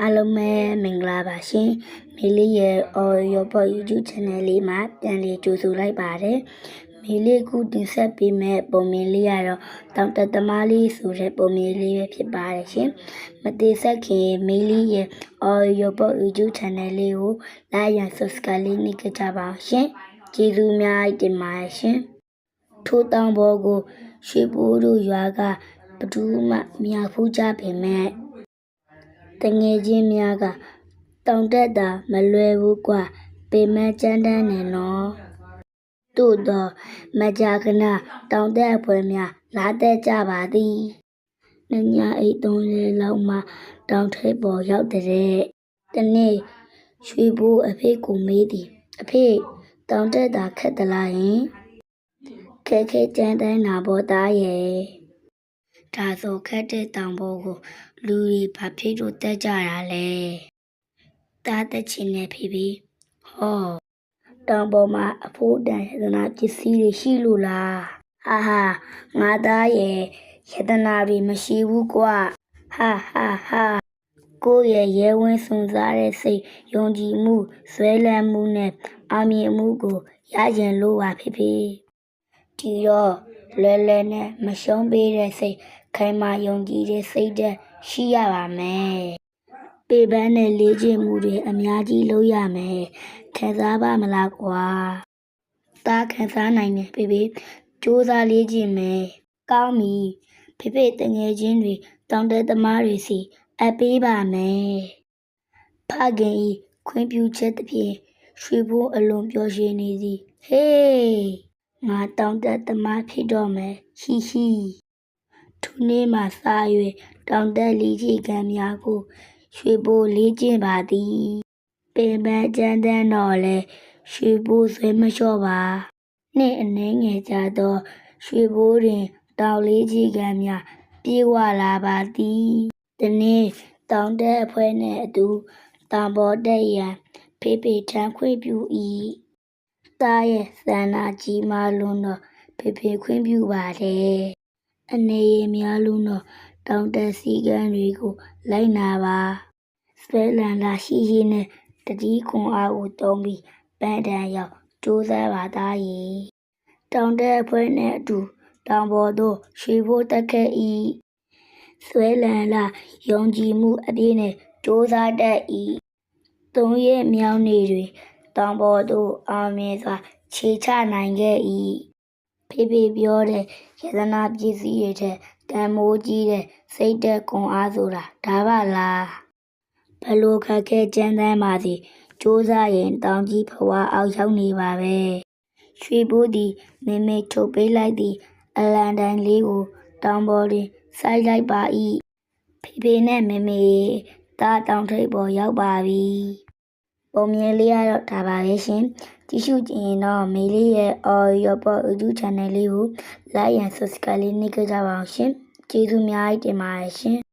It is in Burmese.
အားလုံးပဲမင်္ဂလာပါရှင်မေလေးရဲ့ရောပေါ် YouTube channel လေးမှာပြန်လည်ကြိုဆိုလိုက်ပါတယ်မေလေးခုတင်ဆက်ပေးမဲ့ပုံမြင်လေးကတော့တောင်တက်သမားလေးဆိုတဲ့ပုံမြင်လေးပဲဖြစ်ပါတယ်ရှင်မသေးဆက်ခင်မေလေးရဲ့ရောပေါ် YouTube channel လေးကို like and subscribe လေးနှိပ်ကြပါရှင်ကျေးဇူးများတင်ပါတယ်ရှင်ထိုးတောင်ပေါ်ကိုရွှေဘိုးတို့ရွာကဘသူမှမြာဖူးကြပေမဲ့တငယ်ချင်းများကတောင်တက်တာမလွယ်ဘူးကွာပေမဲ့ကြမ်းတမ်းနေနော်တို့တော့မကြာခဏတောင်တက်အဖွဲများလာတက်ကြပါသည်ညအိတ်3လေးလောက်မှတောင်ထိပ်ပေါ်ရောက်တဲ့တနေ့ရွှေဘိုးအဖေကိုမေးသည်အဖေတောင်တက်တာခက်သလားဟင်ခဲကြမ်းတမ်းနာပေါ်သားရဲ့ဒါဆိုခက်တဲ့တောင်ပေါ်ကိုလူတွေဘာဖြစ်လို့တက်ကြတာလဲတားတက်ချင်နေပြီဟောတောင်ပေါ်မှာအဖိုးတန်ရတနာပစ္စည်းတွေရှိလို့လားဟာငါသားရဲ့ရတနာတွေမရှိဘူးကွာဟာကိုယ့်ရဲ့ရဲဝင်းစွန်စားတဲ့စိတ်ယုံကြည်မှုဇွဲလန်းမှုနဲ့အောင်မြင်မှုကိုရကျင်လို့ပါဖေဒီတော့လွယ်နဲ့မရှုံးပေးတဲ့စိတ်ခိုင်မာယုံကြည်တဲ့စိတ်ဓာတ်ရှိရပါမယ်ပေပန်းနဲ့လေ့ကျင့်မှုတွေအများကြီးလုပ်ရမယ်ခံစားပါမလားကွာတားခံစားနိုင်တယ်ဖေစူးစမ်းလေ့ကျင့်မယ်ကောင်းပြီဖေတငယ်ချင်းတွေတောင်တက်သမားတွေစီအပ်ပေးပါမယ်ဖခင်ဤခွင့်ပြုချက်တစ်ဖြင့်ရွှေဘိုးအလွန်ပျော်ရွှင်နေသည်ဟေးငါတောင်တက်သမားဖြစ်တော့မယ်ဟီထိုနေ့မှစ၍တောင်တက်လေ့ကျင့်ခန်းများကိုရွှေဘိုးလေ့ကျင့်ပါသည်ပင်ပန်းကြမ်းတမ်းတော့လဲရွှေဘိုးဆွဲမလျှော့ပါနှင့်အနှဲငယ်ကြသောရွှေဘိုးတွင်တောင်လေ့ကျင့်ခန်းများပြေဝလာပါသည်ဒီနေ့တောင်တက်အဖွဲ့နှင့်အတူတောင်ပေါ်တက်ရန်ဖေထမ်းခွင့်ပြု၏သားရဲ့ဆန္ဒကြီးမားလွန်းတော့ဖေခွင့်ပြုပါတယ်အနေရများလုံးတော့တောင်တက်စည်းကမ်းတွေကိုလိုက်နာပါဆွဲလန်းလာရှိနဲ့တတိခွန်အားကိုတုံးပြီးပန်းတန်ရောက်ကြိုးစားပါသားရေတောင်တက်အဖွဲ့နဲ့အတူတောင်ပေါ်သို့ရွှေဘိုးတက်ခဲ့၏ဆွဲလန်းလာယုံကြည်မှုအပြည့်နဲ့ကြိုးစားတတ်၏3ရက်မြောက်နေ့တွင်တောင်ပေါ်သို့အောင်မြင်စွာခြေချနိုင်ခဲ့၏ဖေပြောတဲ့ရတနာပစ္စည်းတွေထက်တန်မိုးကြီးတဲ့စိတ်သက်ခွန်အားဆိုတာဒါပါလားဘလို့ခက်ခဲကြမ်းတမ်းပါစေစူးစမ်းရင်တောင်ကြီးဘဝအောက်ရောက်နေပါပဲရွှေဘိုးသည်မေထုတ်ပေးလိုက်သည့်အလံတိုင်းလေးကိုတောင်ပေါ်တွင်စိုက်လိုက်ပါ၏ဖေနဲ့မေတားတောင်ထိပ်ပေါ်ရောက်ပါပြီပုံမြင်လေးရတော့ဒါပါပဲရှင်ကြည့်ရှုကြရင်တော့မေလေးရဲ့ရောပေါ် YouTube channel လေးကို like and subscribe လေးနှိပ်ကြပါအောင်ရှင်ကျေးဇူးများတင်ပါတယ်ရှင်